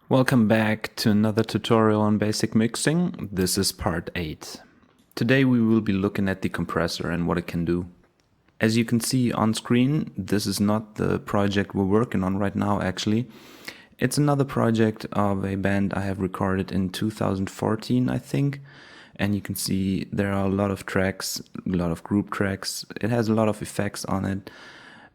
Welcome back to another tutorial on basic mixing. This is part 8. Today we will be looking at the compressor and what it can do. As you can see on screen, this is not the project we're working on right now actually. It's another project of a band I have recorded in 2014 I think. And you can see there are a lot of tracks, a lot of group tracks. It has a lot of effects on it.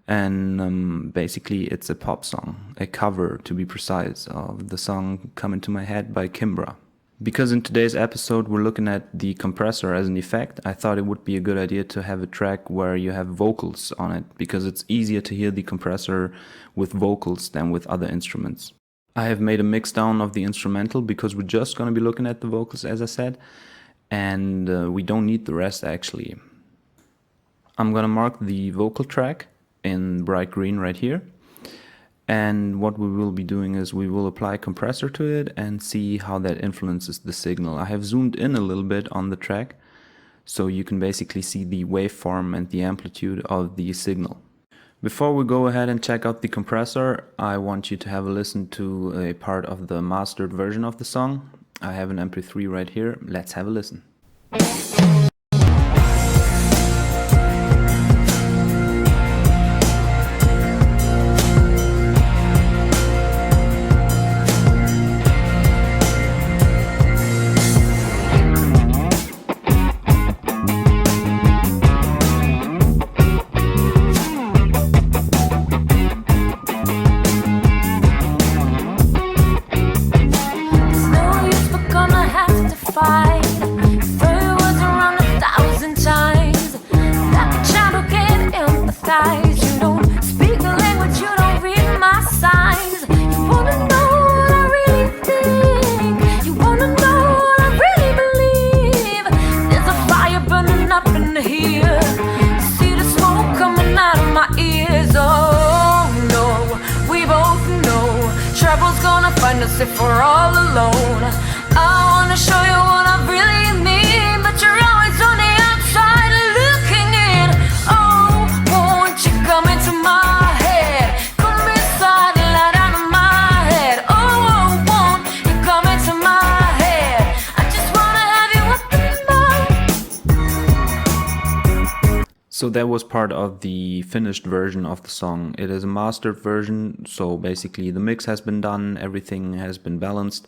And basically it's a pop song, a cover to be precise, of the song Come Into My Head by Kimbra. Because in today's episode we're looking at the compressor as an effect, I thought it would be a good idea to have a track where you have vocals on it, because it's easier to hear the compressor with vocals than with other instruments. I have made a mix down of the instrumental because we're just going to be looking at the vocals, as I said, and we don't need the rest actually. I'm going to mark the vocal track in bright green right here, and what we will be doing is we will apply compressor to it and see how that influences the signal. I have zoomed in a little bit on the track so you can basically see the waveform and the amplitude of the signal. Before we go ahead and check out the compressor, I want you to have a listen to a part of the mastered version of the song. I have an MP3 right here. Let's have a listen. If we're all alone, I wanna show you what I really mean, but you're always on the outside looking in. Oh, won't you come into my head? Come inside and lie down in my head. Oh, won't you come into my head? I just wanna have you up in my. So that was part of the finished version of the song. It is a mastered version, so basically the mix has been done, everything has been balanced,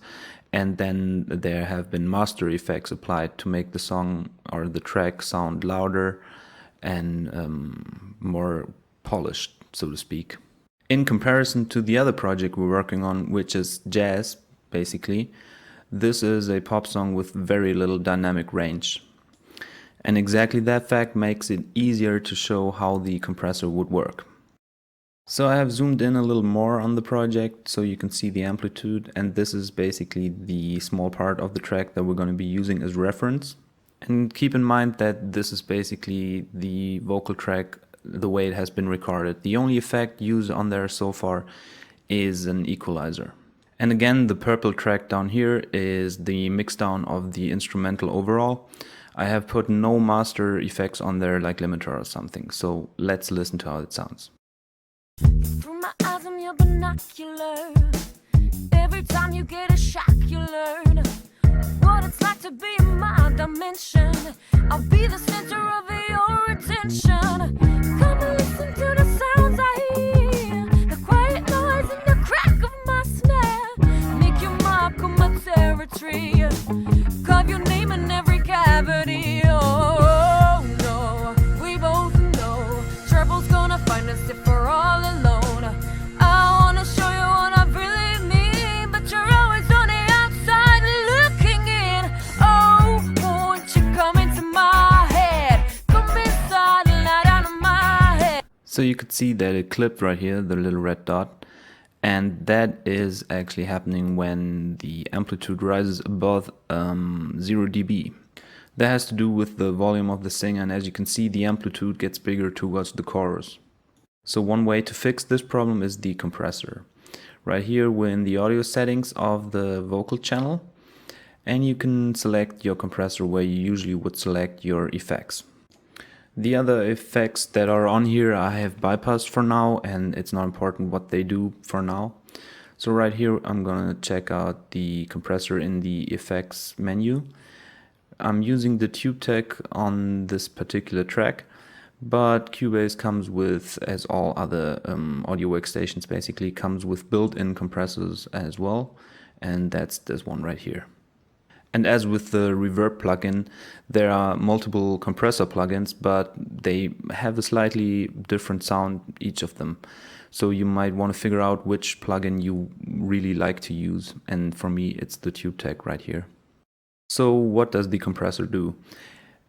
and then there have been master effects applied to make the song or the track sound louder and more polished, so to speak. In comparison to the other project we're working on, which is jazz, basically, this is a pop song with very little dynamic range. And exactly that fact makes it easier to show how the compressor would work. So I have zoomed in a little more on the project so you can see the amplitude, and this is basically the small part of the track that we're going to be using as reference. And keep in mind that this is basically the vocal track the way it has been recorded. The only effect used on there so far is an equalizer. And again, the purple track down here is the mixdown of the instrumental overall. I have put no master effects on there like limiter or something, so let's listen to how it sounds. Through my eyes I'm your binocular. Every time you get a shock you learn what it's like to be in my dimension. I'll be the center of your attention. Come and listen to the sounds I hear, the quiet noise and the crack of my snare. Make you mark on my territory, carve your name in every cavity. Oh no, we both know trouble's gonna find us if we're all alone. I wanna show you what I really mean, but you're always on the outside looking in. Oh, won't you come into my head? Come inside and lie down in my head. So you could see that it clipped right here, the little red dot, and that is actually happening when the amplitude rises above 0 dB. That has to do with the volume of the singer, and as you can see the amplitude gets bigger towards the chorus. So one way to fix this problem is the compressor. Right here we're in the audio settings of the vocal channel, and you can select your compressor where you usually would select your effects. The other effects that are on here I have bypassed for now, and it's not important what they do for now. So right here I'm gonna check out the compressor in the effects menu. I'm using the TubeTech on this particular track, but Cubase comes with, as all other audio workstations basically, comes with built-in compressors as well, and that's this one right here. And as with the Reverb plugin, there are multiple compressor plugins, but they have a slightly different sound, each of them. So you might want to figure out which plugin you really like to use, and for me it's the TubeTech right here. So what does the compressor do?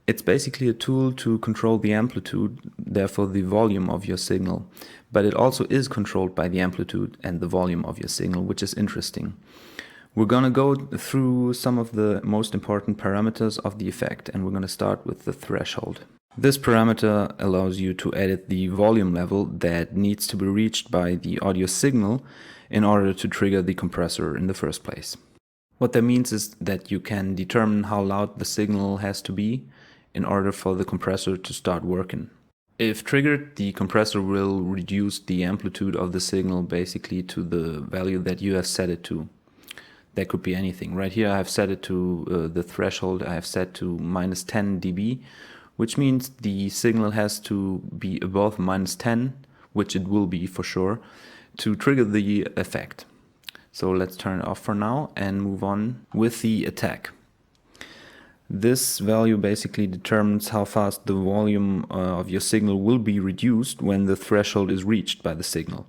It's basically a tool to control the amplitude, therefore the volume of your signal, but it also is controlled by the amplitude and the volume of your signal, which is interesting. We're going to go through some of the most important parameters of the effect, and we're going to start with the threshold. This parameter allows you to edit the volume level that needs to be reached by the audio signal in order to trigger the compressor in the first place. What that means is that you can determine how loud the signal has to be in order for the compressor to start working. If triggered, the compressor will reduce the amplitude of the signal basically to the value that you have set it to. That could be anything. Right here I have set it to the threshold I have set to -10 dB, which means the signal has to be above -10, which it will be for sure, to trigger the effect. So let's turn it off for now and move on with the attack. This value basically determines how fast the volume of your signal will be reduced when the threshold is reached by the signal.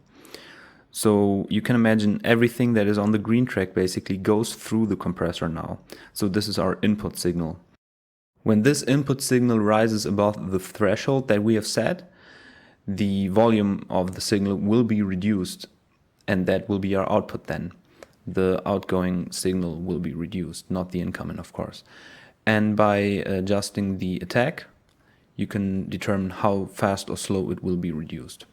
So you can imagine everything that is on the green track basically goes through the compressor now. So this is our input signal. When this input signal rises above the threshold that we have set, the volume of the signal will be reduced, and that will be our output then. The outgoing signal will be reduced, not the incoming, of course. And by adjusting the attack, you can determine how fast or slow it will be reduced.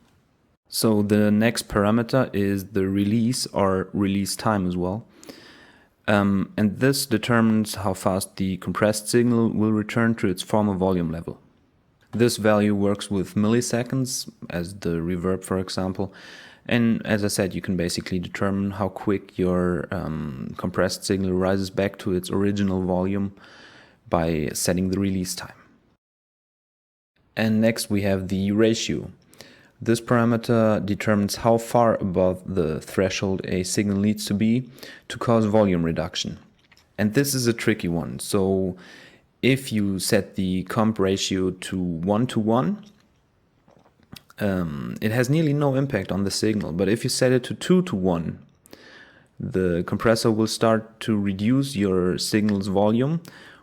So the next parameter is the release or release time as well. And this determines how fast the compressed signal will return to its former volume level. This value works with milliseconds, as the reverb for example. And as I said, you can basically determine how quick your compressed signal rises back to its original volume by setting the release time. And next we have the ratio. This parameter determines how far above the threshold a signal needs to be to cause volume reduction. And this is a tricky one. So if you set the comp ratio to 1:1, it has nearly no impact on the signal. But if you set it to 2:1, the compressor will start to reduce your signal's volume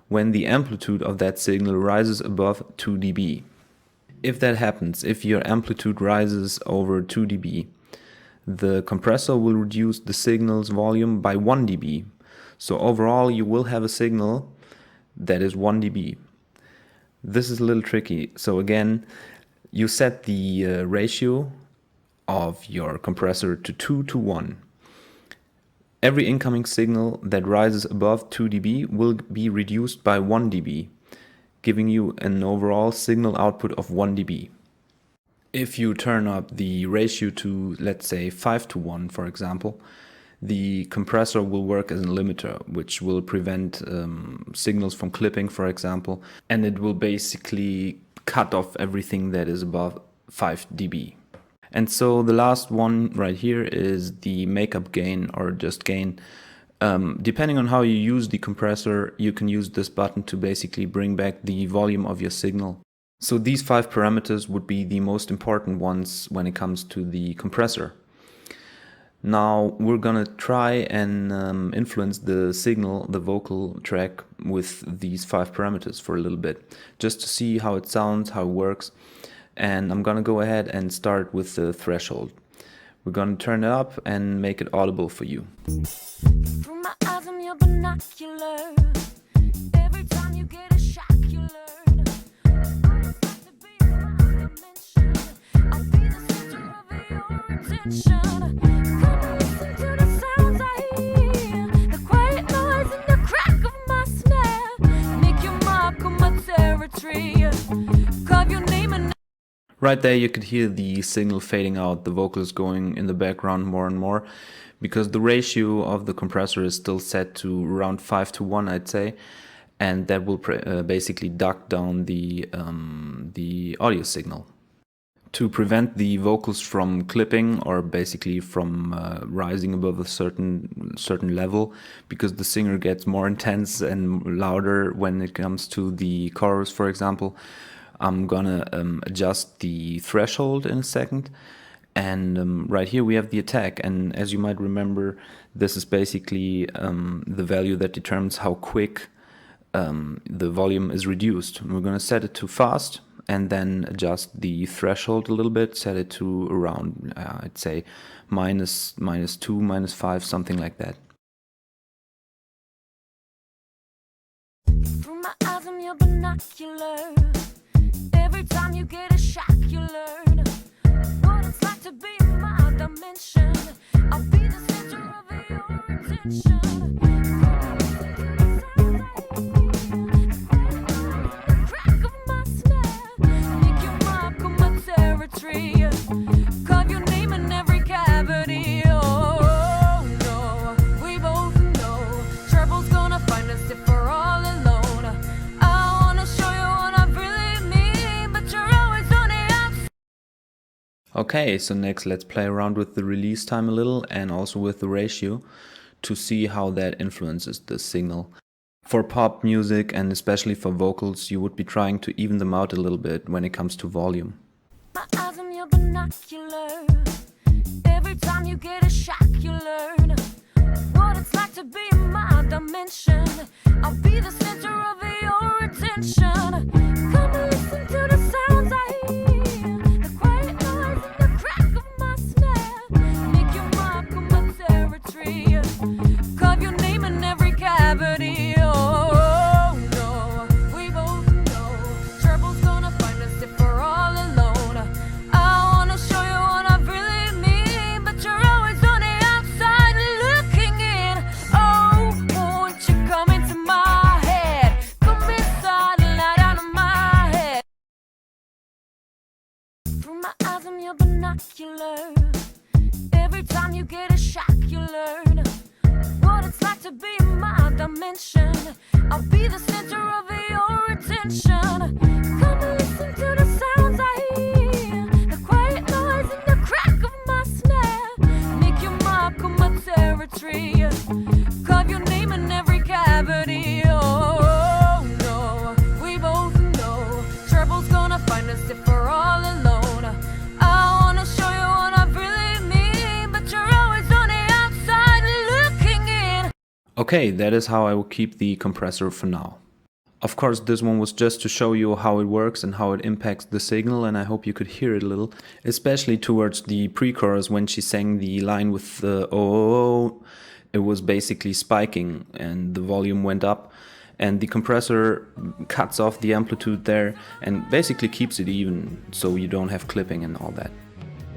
when the amplitude of that signal rises above 2 dB. If that happens, if your amplitude rises over 2 dB, the compressor will reduce the signal's volume by 1 dB. So overall you will have a signal that is 1 dB. This is a little tricky. So again, you set the ratio of your compressor to 2:1. Every incoming signal that rises above 2 dB will be reduced by 1 dB, giving you an overall signal output of 1 dB. If you turn up the ratio to, let's say, 5:1, for example, the compressor will work as a limiter, which will prevent signals from clipping, for example, and it will basically cut off everything that is above 5 dB. And so the last one right here is the makeup gain, or just gain. Depending on how you use the compressor, you can use this button to basically bring back the volume of your signal. So these 5 parameters would be the most important ones when it comes to the compressor. Now we're gonna try and influence the signal, the vocal track, with these 5 parameters for a little bit, just to see how it sounds, how it works. And I'm gonna go ahead and start with the threshold. We're gonna turn it up and make it audible for you. Through my eyes, I'm your binocular. Every time you get a shock, you learn. To be in my dimension, I'll be the center of your attention. Come listen to the sounds I hear, the quiet noise and the crack of my snare. Make your mark on my territory. Carve your name and Right there you could hear the signal fading out, the vocals going in the background more and more, because the ratio of the compressor is still set to around 5:1, I'd say, and that will basically duck down the audio signal. To prevent the vocals from clipping or basically from rising above a certain level, because the singer gets more intense and louder when it comes to the chorus, for example, I'm gonna adjust the threshold in a second. And right here we have the attack, and as you might remember, this is basically the value that determines how quick the volume is reduced. We're gonna set it to fast and then adjust the threshold a little bit, set it to around, I'd say, minus 2, minus 5, something like that. Through my eyes, I'm your binocular. Every time you get a shock, you learn what it's like to be in my dimension. I'll be the center of your attention. Crack of my snare, make you mark on my territory. Carve your name in every cavity. Oh no, we both know trouble's gonna find us if we're all alone. I wanna show you what I really mean, but you're always on the outside. Okay, so next let's play around with the release time a little and also with the ratio to see how that influences the signal. For pop music and especially for vocals, you would be trying to even them out a little bit when it comes to volume. My eyes on your binocular. Every time you get a shock, you learn what it's like to be in my dimension. I'll be the center of your attention. Come and listen to the sounds I hear, the quiet noise and the crack of my snare. Make you mark on my territory. Carve your name in every cavity. Oh no, we both know trouble's gonna find us if we're all alone. I wanna show you what I really mean, but you're always on the outside looking in. Oh, won't you come into my head? Come inside and lie down in my head. Through my eyes, I'm your binocular. Every time you get a shock, you learn what it's like to be in my dimension. I'll be the center of your attention. Come and listen to the sounds I hear, the quiet noise and the crack of my snare. Make you mark on my territory. Carve your name in every cavity. Oh no, we both know trouble's gonna find us if we're all alone. I wanna show you what I really mean, but you're always on the outside looking in. Okay, that is how I will keep the compressor for now. Of course, this one was just to show you how it works and how it impacts the signal, and I hope you could hear it a little, especially towards the pre-chorus when she sang the line with the oh, it was basically spiking and the volume went up, and the compressor cuts off the amplitude there and basically keeps it even so you don't have clipping and all that.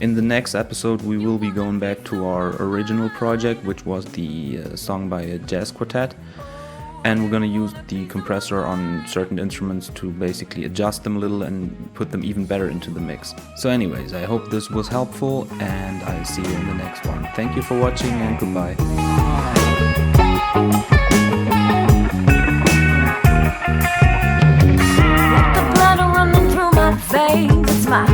In the next episode we will be going back to our original project, which was the song by a jazz quartet, and we're gonna use the compressor on certain instruments to basically adjust them a little and put them even better into the mix. So anyways, I hope this was helpful and I'll see you in the next one. Thank you for watching and goodbye. The blood running through my veins, it's my